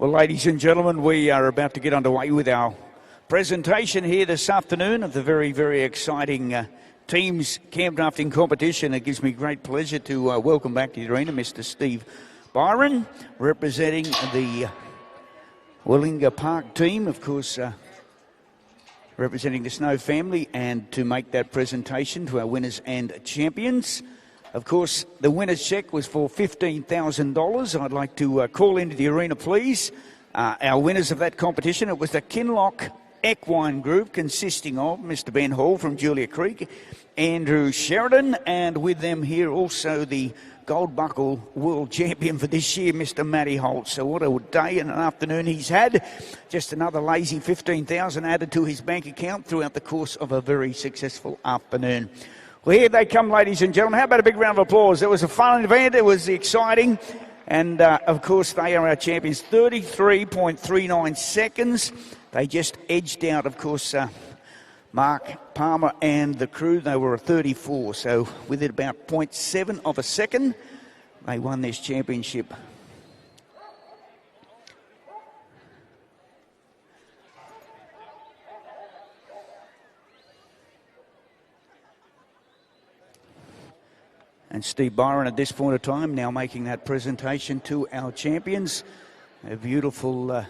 Well, ladies and gentlemen, we are about to get underway with our presentation here this afternoon of the very, very exciting teams camp drafting competition. It gives me great pleasure to welcome back to the arena Mr. Steve Byron, representing the Willinga Park team, of course, representing the Snow family, and to make that presentation to our winners and champions. Of course, the winner's cheque was for $15,000. I'd like to call into the arena, please, our winners of that competition. It was the Kinloch Equine group, consisting of Mr. Ben Hall from Julia Creek, Andrew Sheridan, and with them here also the Gold Buckle World Champion for this year, Mr. Matt Holtz. So what a day and an afternoon he's had. Just another lazy $15,000 added to his bank account throughout the course of a very successful afternoon. Well, here they come, ladies and gentlemen. How about a big round of applause? It was a fun event. It was exciting. And, of course, they are our champions. 33.39 seconds. They just edged out, of course, Mark Palmer and the crew. They were a 34. So with it about 0.7 of a second, they won this championship. And Steve Byron at this point of time now making that presentation to our champions. A beautiful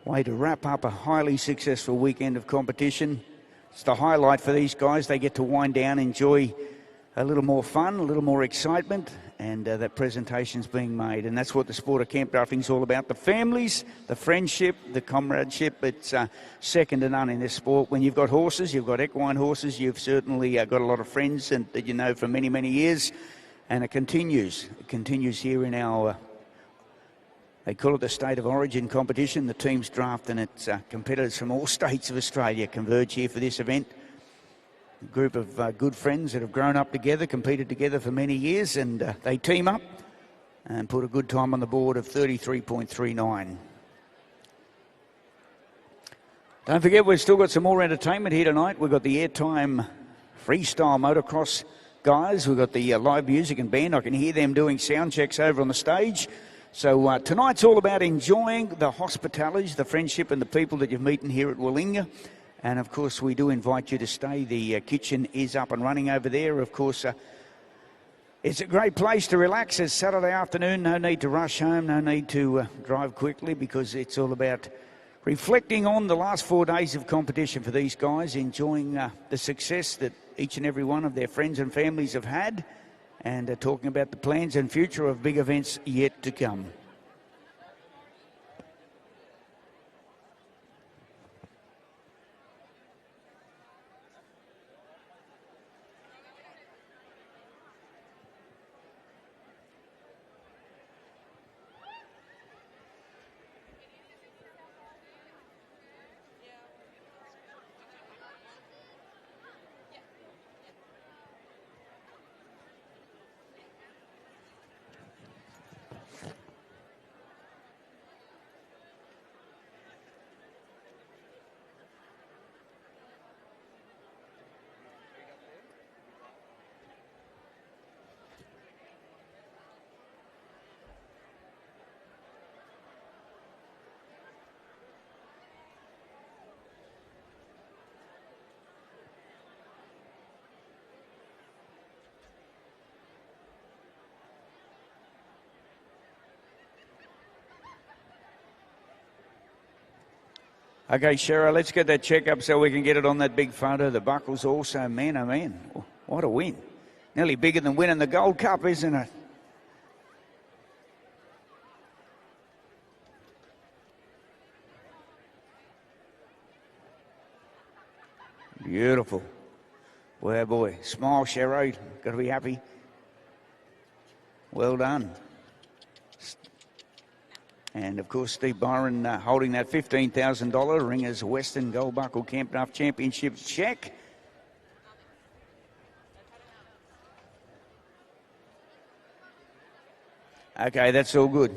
way to wrap up a highly successful weekend of competition. It's the highlight for these guys. They get to wind down, enjoy a little more fun, a little more excitement, and that presentation's being made. And that's what the sport of camp drafting is all about. The families, the friendship, the comradeship. It's second to none in this sport. When you've got horses, you've got equine horses, you've certainly got a lot of friends and that you know for many, many years. And it continues. It continues here in our, they call it the State of Origin competition. The teams draft, and it's competitors from all states of Australia converge here for this event. A group of good friends that have grown up together, competed together for many years, and they team up and put a good time on the board of 33.39. Don't forget, we've still got some more entertainment here tonight. We've got the airtime freestyle motocross guys. We've got the live music and band. I can hear them doing sound checks over on the stage. So tonight's all about enjoying the hospitality, the friendship and the people that you're meeting here at Willinga. And, of course, we do invite you to stay. The kitchen is up and running over there. Of course, it's a great place to relax. It's Saturday afternoon. No need to rush home. No need to drive quickly, because it's all about reflecting on the last 4 days of competition for these guys, enjoying the success that each and every one of their friends and families have had, and talking about the plans and future of big events yet to come. Okay, Shara, let's get that check-up so we can get it on that big photo. The buckles also, man, oh man, what a win. Nearly bigger than winning the Gold Cup, isn't it? Beautiful. Boy, oh boy. Smile, Shara. Got to be happy. Well done. And, of course, Steve Byron holding that $15,000 Ringers Western Gold Buckle Campdraft Championship check. Okay, that's all good.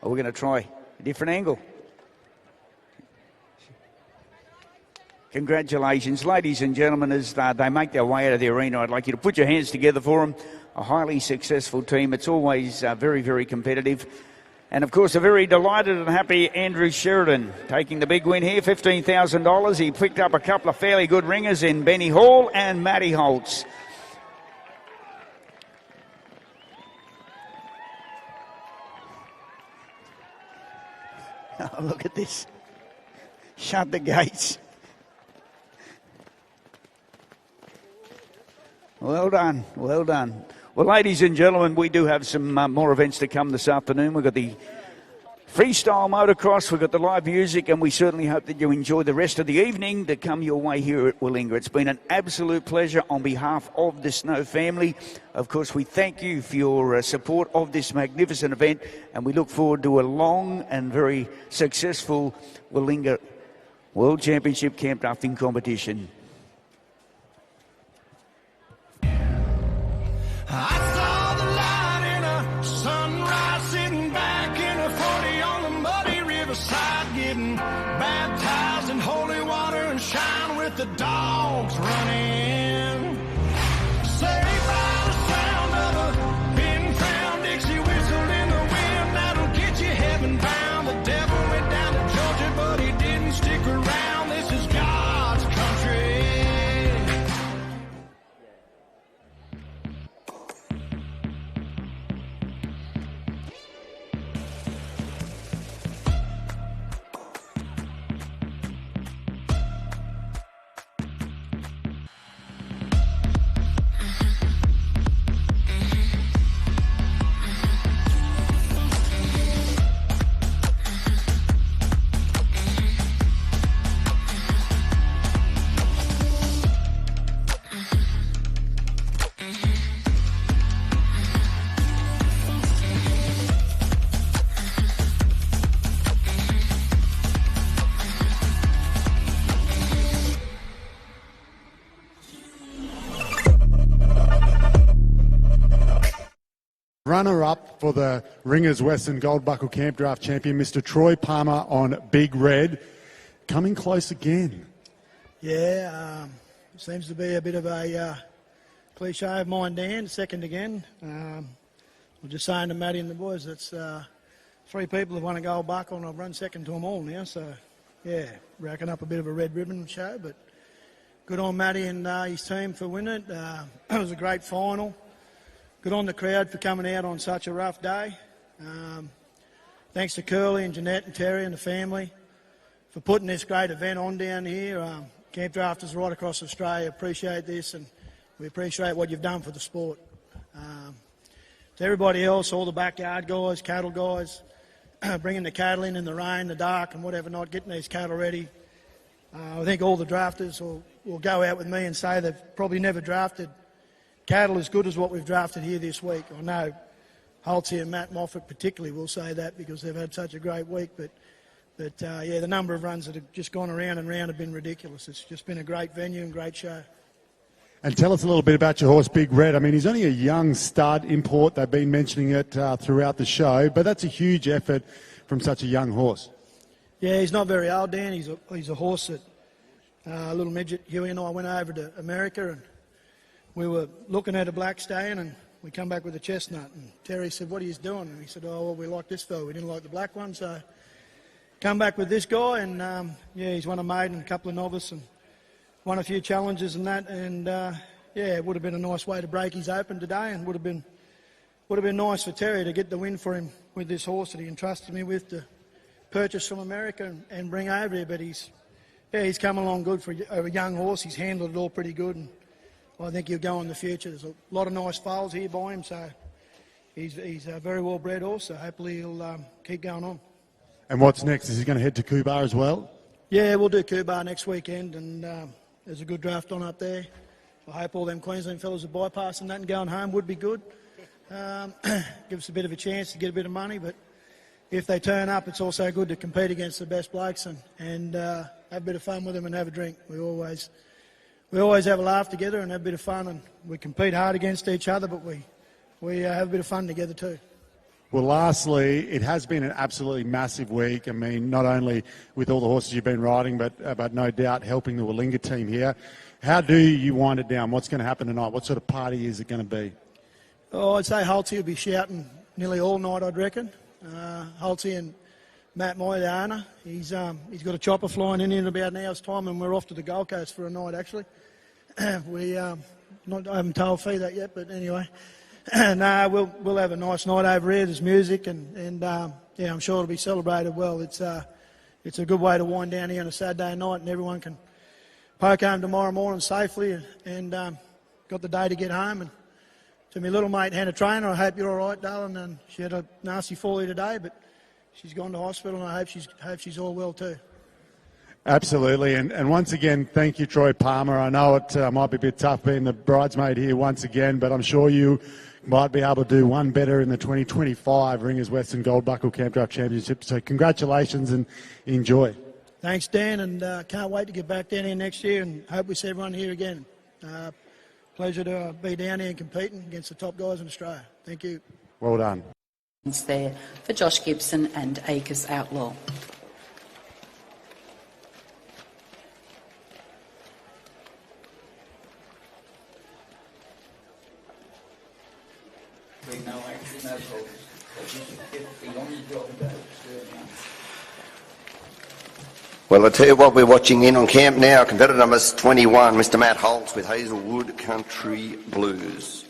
Are we going to try a different angle? Congratulations, ladies and gentlemen, as they make their way out of the arena. I'd like you to put your hands together for them. A highly successful team. It's always very, very competitive. And, of course, a very delighted and happy Andrew Sheridan taking the big win here, $15,000. He picked up a couple of fairly good ringers in Benny Hall and Matty Holtz. Oh, look at this. Shut the gates. Well done, well done. Well, ladies and gentlemen, we do have some more events to come this afternoon. We've got the freestyle motocross, we've got the live music, and we certainly hope that you enjoy the rest of the evening to come your way here at Willinga. It's been an absolute pleasure on behalf of the Snow family. Of course, we thank you for your support of this magnificent event, and we look forward to a long and very successful Willinga World Championship campdrafting competition. I saw the light in a sunrise, sitting back in a 40 on the muddy riverside, getting baptized in holy water and shine with the dogs running. Saved by the sound of a pin crown Dixie whistle in the wind, that'll get you heaven bound. The devil went down to Georgia, but he didn't stick around. This is God's country. Runner-up for the Ringers Western Gold Buckle Campdraft Champion, Mr. Troy Palmer on Big Red. Coming close again. Yeah, seems to be a bit of a cliche of mine, Dan. Second again. I'm just saying to Matty and the boys, that's three people have won a gold buckle, and I've run second to them all now. So, yeah, racking up a bit of a red ribbon show. But good on Matty and his team for winning it. It was a great final. Good on the crowd for coming out on such a rough day. Thanks to Curly and Jeanette and Terry and the family for putting this great event on down here. Camp drafters right across Australia appreciate this, and we appreciate what you've done for the sport. To everybody else, all the backyard guys, cattle guys, bringing the cattle in the rain, the dark and whatever not, getting these cattle ready. I think all the drafters will go out with me and say they've probably never drafted cattle as good as what we've drafted here this week. I know Holtz and Matt Moffat particularly will say that because they've had such a great week. But yeah, the number of runs that have just gone around and round have been ridiculous. It's just been a great venue and great show. And tell us a little bit about your horse, Big Red. I mean, he's only a young stud import. They've been mentioning it throughout the show, but that's a huge effort from such a young horse. Yeah, he's not very old, Dan. He's a horse that a little midget, Huey and I went over to America, and we were looking at a black stallion, and we come back with a chestnut. And Terry said, "What are you doing?" And he said, "Oh, well, we like this fella. We didn't like the black one, so come back with this guy." And yeah, he's won a maiden, a couple of novice, and won a few challenges and that. And yeah, it would have been a nice way to break his open today, and would have been nice for Terry to get the win for him with this horse that he entrusted me with to purchase from America and bring over here. But he's come along good for a young horse. He's handled it all pretty good, and I think he'll go in the future. There's a lot of nice foals here by him, so he's a very well bred horse, so hopefully he'll keep going on. And what's next? Is he going to head to Cobar as well? Yeah, we'll do Cobar next weekend, and there's a good draft on up there. I hope all them Queensland fellas are bypassing that and going home would be good. Give us a bit of a chance to get a bit of money, but if they turn up, it's also good to compete against the best blokes and have a bit of fun with them and have a drink. We always have a laugh together and have a bit of fun, and we compete hard against each other, but we have a bit of fun together too. Well, lastly, it has been an absolutely massive week. I mean, not only with all the horses you've been riding, but no doubt helping the Willinga team here. How do you wind it down? What's going to happen tonight? What sort of party is it going to be? Oh, I'd say Holtz will be shouting nearly all night, I'd reckon. Holtzy and Matt Moy, the owner. He's got a chopper flying in about an hour's time, and we're off to the Gold Coast for a night, actually. I haven't told Fee that yet, but anyway. We'll have a nice night over here. There's music, and I'm sure it'll be celebrated well. It's a good way to wind down here on a Saturday night, and everyone can poke home tomorrow morning safely, and got the day to get home. And to my little mate Hannah Trainer, I hope you're all right, darling. And she had a nasty fall here today, but she's gone to hospital, and I hope she's all well too. Absolutely, and once again, thank you, Troy Palmer. I know it might be a bit tough being the bridesmaid here once again, but I'm sure you might be able to do one better in the 2025 Ringers Western Gold Buckle Campdraft Championship. So congratulations and enjoy. Thanks, Dan, and can't wait to get back down here next year, and hope we see everyone here again. Pleasure to be down here and competing against the top guys in Australia. Thank you. Well done. It's there for Josh Gibson and Acres Outlaw. Well, I tell you what, we're watching in on camp now. Competitor number 21, Mr. Matt Holtz with Hazelwood Country Blues.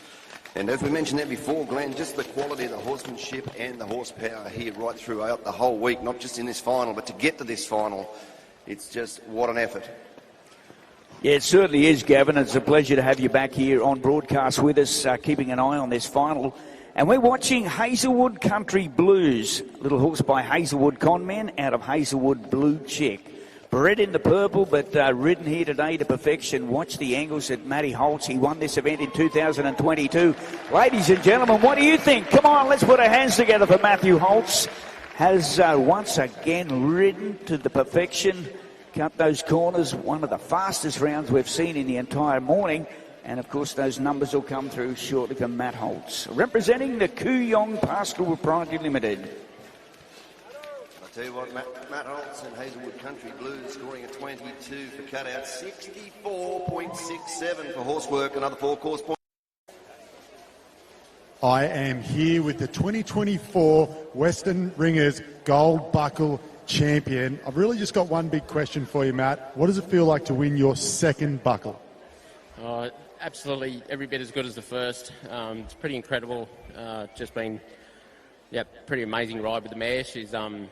And as we mentioned there before, Glenn, just the quality of the horsemanship and the horsepower here right throughout the whole week, not just in this final, but to get to this final, it's just what an effort. Yeah, it certainly is, Gavin. It's a pleasure to have you back here on broadcast with us, keeping an eye on this final. And we're watching Hazelwood Country Blues, little horse by Hazelwood Conman out of Hazelwood Blue Check. Bred in the purple, but ridden here today to perfection. Watch the angles at Matty Holtz. He won this event in 2022. Ladies and gentlemen, what do you think? Come on, let's put our hands together for Matthew Holtz. Has once again ridden to the perfection. Cut those corners, one of the fastest rounds we've seen in the entire morning. And, of course, those numbers will come through shortly for Matt Holtz, representing the Kooyong Pastoral Proprietary Limited. I'll tell you what, Matt Holtz and Hazelwood Country Blues scoring a 22 for cutout, 64.67 for horsework, another 4 course points. I am here with the 2024 Western Ringers Gold Buckle Champion. I've really just got one big question for you, Matt. What does it feel like to win your second buckle? Absolutely every bit as good as the first. It's pretty incredible. Just been, pretty amazing ride with the mare. She's done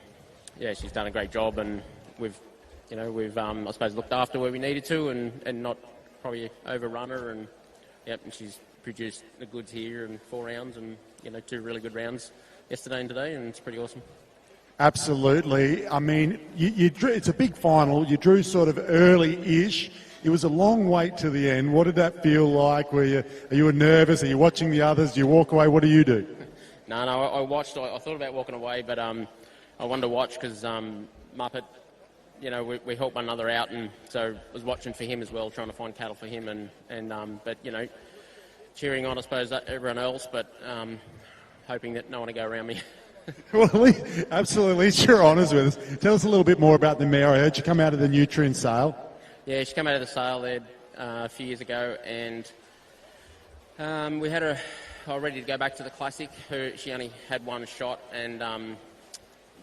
a great job, and we've I suppose looked after where we needed to, and not probably overrun her, and she's produced the goods here in 4 rounds, and 2 really good rounds yesterday and today, and it's pretty awesome. Absolutely. I mean, you drew, it's a big final. You drew sort of early-ish. It was a long wait to the end. What did that feel like? Are you nervous? Are you watching the others? Do you walk away? What do you do? No, I watched. I thought about walking away, but I wanted to watch because Muppet, we help one another out, and so I was watching for him as well, trying to find cattle for him, but cheering on, I suppose, everyone else, but hoping that no one would go around me. Well, absolutely. At least you're honest with us. Tell us a little bit more about the mare. I heard you come out of the nutrient sale. Yeah, she came out of the sale there a few years ago, and we had her all ready to go back to the Classic. She only had one shot, and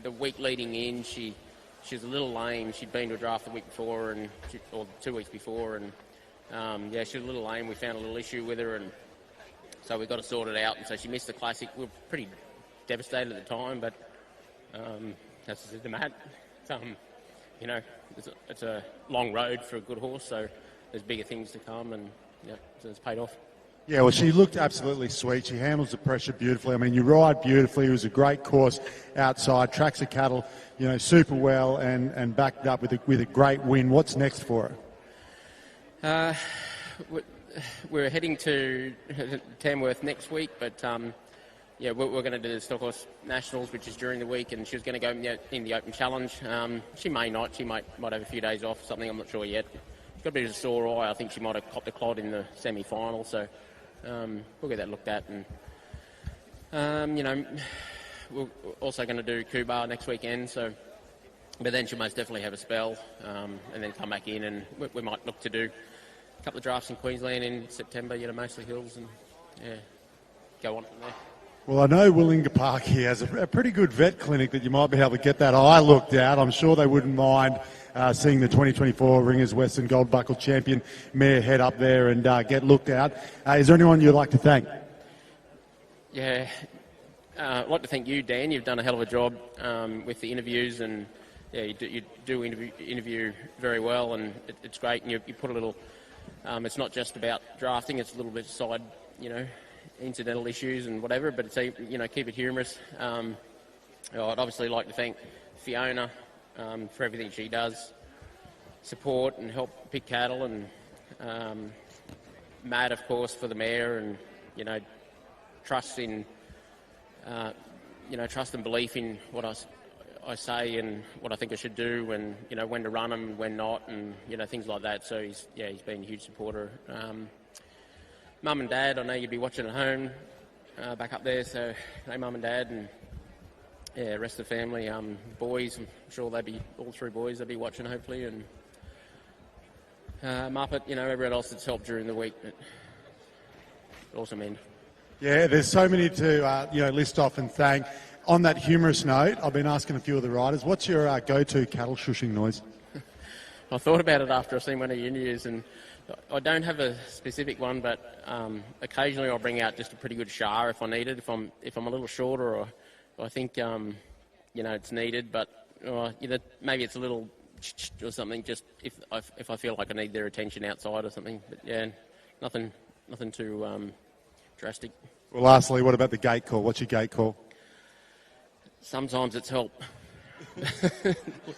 the week leading in, she was a little lame. She'd been to a draft the week before, or 2 weeks before, and she was a little lame. We found a little issue with her, and so we got it sorted out, and so she missed the Classic. We were pretty devastated at the time, but that's just the Matt. It's a long road for a good horse, so there's bigger things to come, and so it's paid off. Yeah, well, she looked absolutely sweet. She handles the pressure beautifully. I mean, you ride beautifully. It was a great course outside. Tracks the cattle, super well, and backed up with a great win. What's next for her? We're heading to Tamworth next week, but we're going to do the Stock Horse Nationals, which is during the week, and she was going to go in the Open Challenge. She may not. She might have a few days off, something I'm not sure yet. She's got a bit of a sore eye. I think she might have copped a clod in the semi-final, so we'll get that looked at. And, we're also going to do Kubar next weekend, but then she'll most definitely have a spell and then come back in, and we might look to do a couple of drafts in Queensland in September, mostly hills, and go on from there. Well, I know Willinga Park here has a pretty good vet clinic that you might be able to get that eye looked at. I'm sure they wouldn't mind seeing the 2024 Ringers Western Gold Buckle champion mare head up there and get looked at. Is there anyone you'd like to thank? Yeah, I'd like to thank you, Dan. You've done a hell of a job with the interviews, and yeah, you do interview very well, and it's great. And you put a little. It's not just about drafting; it's a little bit side, incidental issues and whatever. But it's keep it humorous. I'd obviously like to thank Fiona for everything she does, support and help pick cattle, and Matt, of course, for the mare, and trust in. Trust and belief in what I say and what I think I should do, and when to run them, when not, and things like that. So he's been a huge supporter. Mum and Dad, I know you'd be watching at home, back up there. So hey, Mum and Dad, and rest of the family. Boys, I'm sure all three boys they'll be watching hopefully, and Muppet, everyone else that's helped during the week. But awesome end. Yeah, there's so many to list off and thank. On that humorous note, I've been asking a few of the riders, what's your go-to cattle shushing noise? I thought about it after I've seen one of your interviews, and I don't have a specific one, but occasionally I'll bring out just a pretty good shar if I need it. If I'm a little shorter, or I think it's needed, but maybe it's a little or something. Just if I feel like I need their attention outside or something. But yeah, nothing too drastic. Well, lastly, what about the gate call? What's your gate call? Sometimes it's help.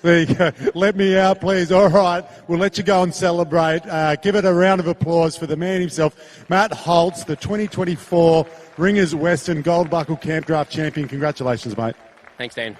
There you go. Let me out, please. All right. We'll let you go and celebrate. Give it a round of applause for the man himself, Matt Holtz, the 2024 Ringers Western Gold Buckle Campdraft Champion. Congratulations, mate. Thanks, Dan.